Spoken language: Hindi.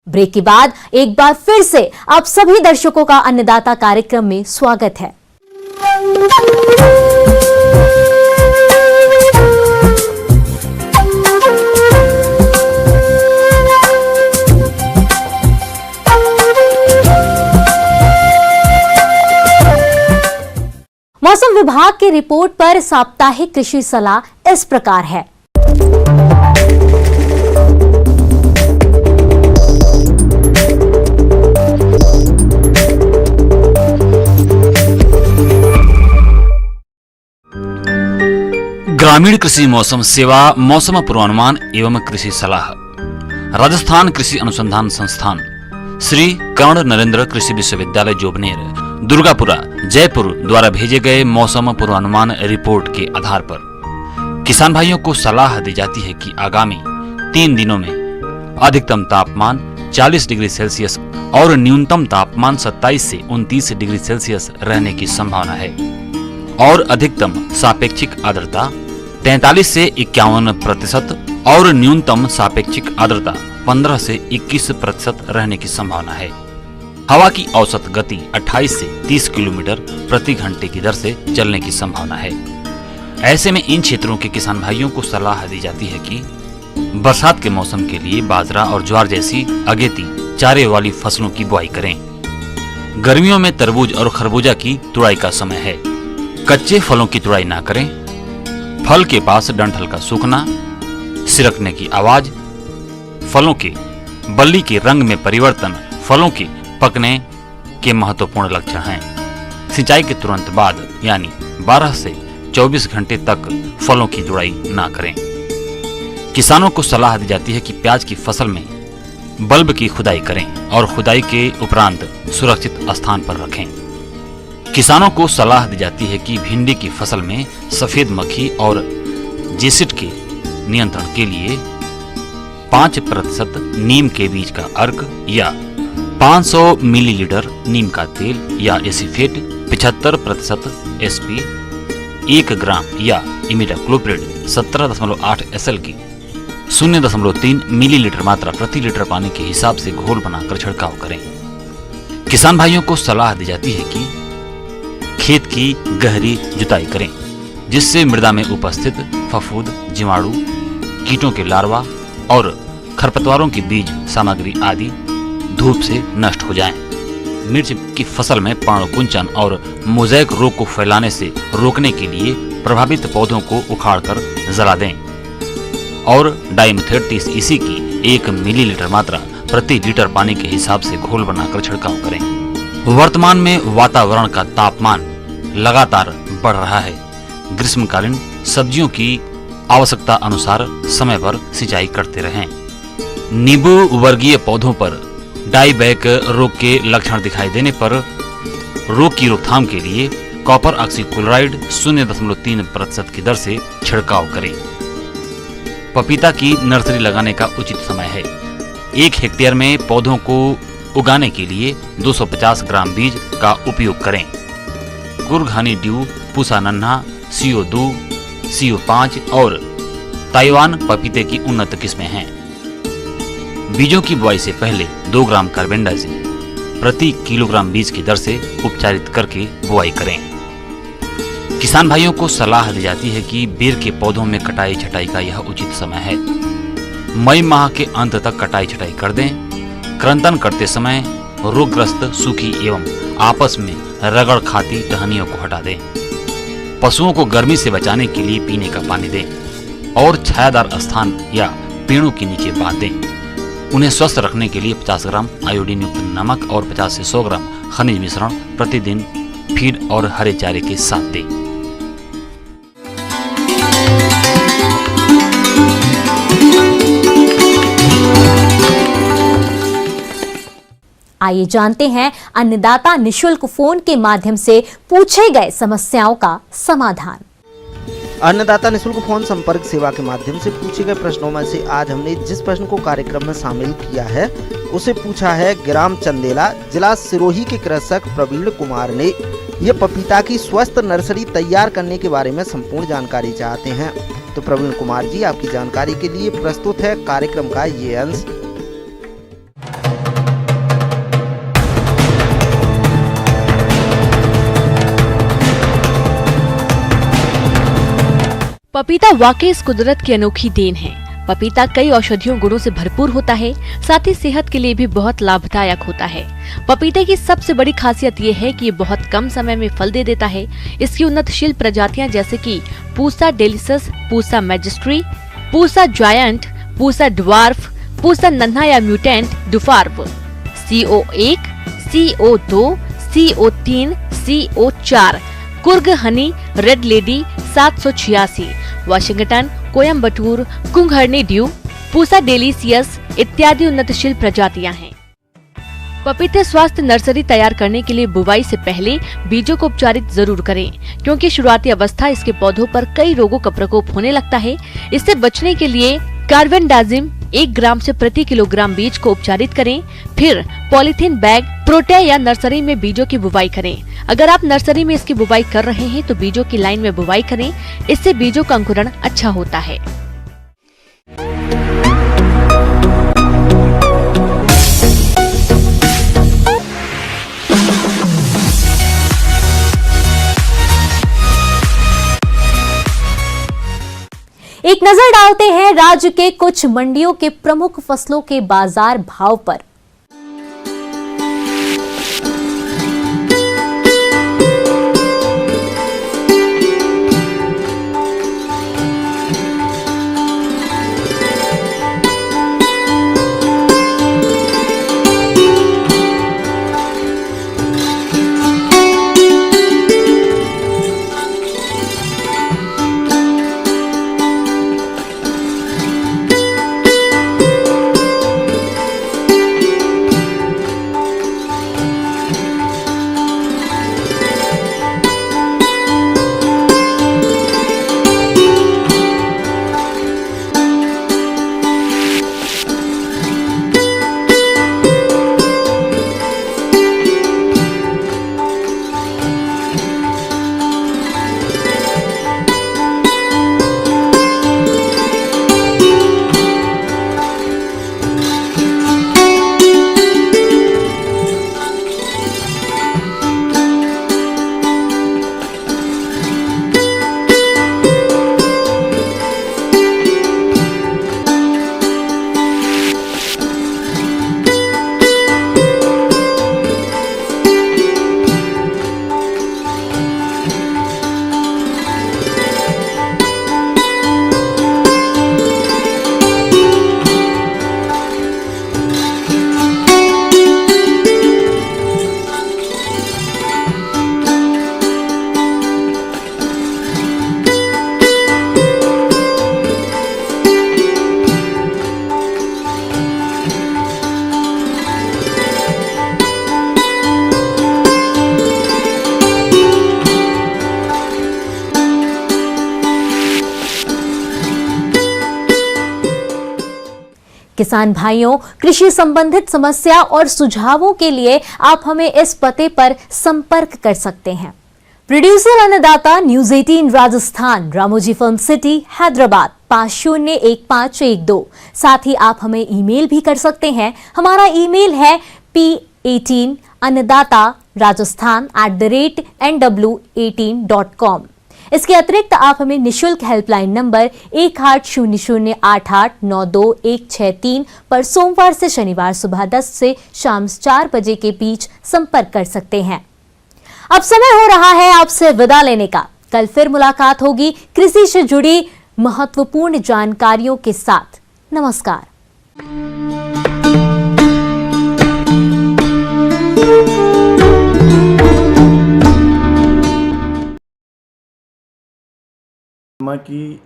ब्रेक के बाद एक बार फिर से आप सभी दर्शकों का अन्नदाता कार्यक्रम में स्वागत है। मौसम विभाग की रिपोर्ट पर साप्ताहिक कृषि सलाह इस प्रकार है। ग्रामीण कृषि मौसम सेवा मौसम पूर्वानुमान एवं कृषि सलाह राजस्थान कृषि अनुसंधान संस्थान श्री कर्ण नरेंद्र कृषि विश्वविद्यालय जोबनेर दुर्गापुरा जयपुर द्वारा भेजे गए मौसम पूर्वानुमान रिपोर्ट के आधार पर किसान भाइयों को सलाह दी जाती है कि आगामी 3 दिनों में अधिकतम तापमान 40 डिग्री सेल्सियस और न्यूनतम तापमान 27 से 29 डिग्री सेल्सियस रहने की संभावना है और अधिकतम सापेक्षिक आर्द्रता 43 से 51% और न्यूनतम सापेक्षिक आर्द्रता 15 से 21% रहने की संभावना है। हवा की औसत गति 28 से 30 किलोमीटर प्रति घंटे की दर से चलने की संभावना है। ऐसे में इन क्षेत्रों के किसान भाइयों को सलाह दी जाती है कि बरसात के मौसम के लिए बाजरा और ज्वार जैसी अगेती चारे वाली फसलों की बुआई करें। गर्मियों में तरबूज और खरबूजा की तुड़ाई का समय है। कच्चे फलों की तुड़ाई ना करें। फल के पास डंठल का सूखना, सिरकने की आवाज, फलों के बल्ली के रंग में परिवर्तन फलों के पकने के महत्वपूर्ण लक्षण हैं। सिंचाई के तुरंत बाद यानी 12 से 24 घंटे तक फलों की तुड़ाई ना करें। किसानों को सलाह दी जाती है कि प्याज की फसल में बल्ब की खुदाई करें और खुदाई के उपरांत सुरक्षित स्थान पर रखें। किसानों को सलाह दी जाती है कि भिंडी की फसल में सफेद मक्खी और जेसिड के नियंत्रण के लिए 5% नीम के बीज का अर्क या 500 मिलीलीटर नीम का तेल या एसीफेट 75% एसपी 1 ग्राम या इमिडाक्लोप्रिड 17.8 SL की 0.3 मिलीलीटर मात्रा प्रति लीटर पानी के हिसाब से घोल बनाकर छिड़काव करें। किसान भाइयों को सलाह दी जाती है कि खेत की गहरी जुताई करें जिससे मृदा में उपस्थित फफूंद, जीवाणु, कीटों के लार्वा और खरपतवारों की बीज सामग्री आदि धूप से नष्ट हो जाएं। मिर्च की फसल में पर्णकुंचन और मोज़ेक रोग को फैलाने से रोकने के लिए प्रभावित पौधों को उखाड़कर जला दें और डाइमेथोएट 30 की 1 मिलीलीटर मात्रा प्रति लीटर पानी के हिसाब से घोल बनाकर छिड़काव करें। वर्तमान में वातावरण का तापमान लगातार बढ़ रहा है। ग्रीष्मकालीन सब्जियों की आवश्यकता अनुसार समय पर सिंचाई करते रहें। नींबू वर्गीय पौधों पर डाईबैक रोग के लक्षण दिखाई देने पर रोग की रोकथाम के लिए कॉपर ऑक्सीक्लोराइड 0.3% की दर से छिड़काव करें। पपीता की नर्सरी लगाने का उचित समय है। 1 हेक्टेयर में पौधों को उगाने के लिए 250 ग्राम बीज का उपयोग करें। गुरघानी ड्यू, पूसा नन्हा, CO2, CO5 और ताइवान पपीते की उन्नत किस्में हैं। बीजों की बुआई से पहले 2 ग्राम कार्बेंडाजिम प्रति किलोग्राम बीज की दर से उपचारित करके बुआई करें। किसान भाइयों को सलाह दी जाती है कि बेर के पौधों में कटाई छटाई का यह उचित समय है। मई माह के अंत तक कटाई छटाई कर दें। क्रंदन करते समय रोगग्रस्त सूखी एवं आपस में रगड़ खाती टहनियों को हटा दें। पशुओं को गर्मी से बचाने के लिए पीने का पानी दें और छायादार स्थान या पेड़ों के नीचे बांध दें। उन्हें स्वस्थ रखने के लिए 50 ग्राम आयोडीन युक्त नमक और 50 से 100 ग्राम खनिज मिश्रण प्रतिदिन फीड और हरे चारे के साथ दें। आइए जानते हैं अन्नदाता निशुल्क फोन के माध्यम से पूछे गए समस्याओं का समाधान। अन्नदाता निशुल्क फोन संपर्क सेवा के माध्यम से पूछे गए प्रश्नों में से आज हमने जिस प्रश्न को कार्यक्रम में शामिल किया है उसे पूछा है ग्राम चंदेला, जिला सिरोही के कृषक प्रवीण कुमार ने। ये पपीता की स्वस्थ नर्सरी तैयार करने के बारे में संपूर्ण जानकारी चाहते हैं। तो प्रवीण कुमार जी, आपकी जानकारी के लिए प्रस्तुत है कार्यक्रम का ये अंश। पपीता वाकई इस कुदरत की अनोखी देन है। पपीता कई औषधीय गुणों से भरपूर होता है, साथ ही सेहत के लिए भी बहुत लाभदायक होता है। पपीते की सबसे बड़ी खासियत ये है कि ये बहुत कम समय में फल दे देता है। इसकी उन्नतशील प्रजातियां जैसे कि Pusa delicious, Pusa majesty, Pusa giant, Pusa dwarf, Pusa Nanha या म्यूटेंट डुफार्व, CO1, CO2, CO3, CO4, Coorg honey, red lady 786, Washington, Coimbatore, कुंगहर्नी ड्यू, पूसा डेलिसियस इत्यादि उन्नतशील प्रजातियां हैं। पपीते स्वास्थ्य नर्सरी तैयार करने के लिए बुवाई से पहले बीजों को उपचारित जरूर करें, क्योंकि शुरुआती अवस्था इसके पौधों पर कई रोगों का प्रकोप होने लगता है। इससे बचने के लिए कार्बेंडाजिम 1 ग्राम से प्रति किलोग्राम बीज को उपचारित करें। फिर पॉलीथीन बैग, प्रोटे या नर्सरी में बीजों की बुवाई करें। अगर आप नर्सरी में इसकी बुवाई कर रहे हैं तो बीजों की लाइन में बुवाई करें, इससे बीजों का अंकुरण अच्छा होता है। एक नजर डालते हैं राज्य के कुछ मंडियों के प्रमुख फसलों के बाजार भाव पर। किसान भाइयों, कृषि संबंधित समस्या और सुझावों के लिए आप हमें इस पते पर संपर्क कर सकते हैं। प्रोड्यूसर अन्नदाता news 18 Rajasthan, Ramoji film city, Hyderabad 501512। साथ ही आप हमें ईमेल भी कर सकते हैं। हमारा ईमेल है p18annadatarajasthan@nw18.com। इसके अतिरिक्त आप हमें निशुल्क हेल्पलाइन नंबर 180088921163 पर सोमवार से शनिवार सुबह 10 से शाम 4 बजे के बीच संपर्क कर सकते हैं। अब समय हो रहा है आपसे विदा लेने का। कल फिर मुलाकात होगी कृषि से जुड़ी महत्वपूर्ण जानकारियों के साथ। नमस्कार। की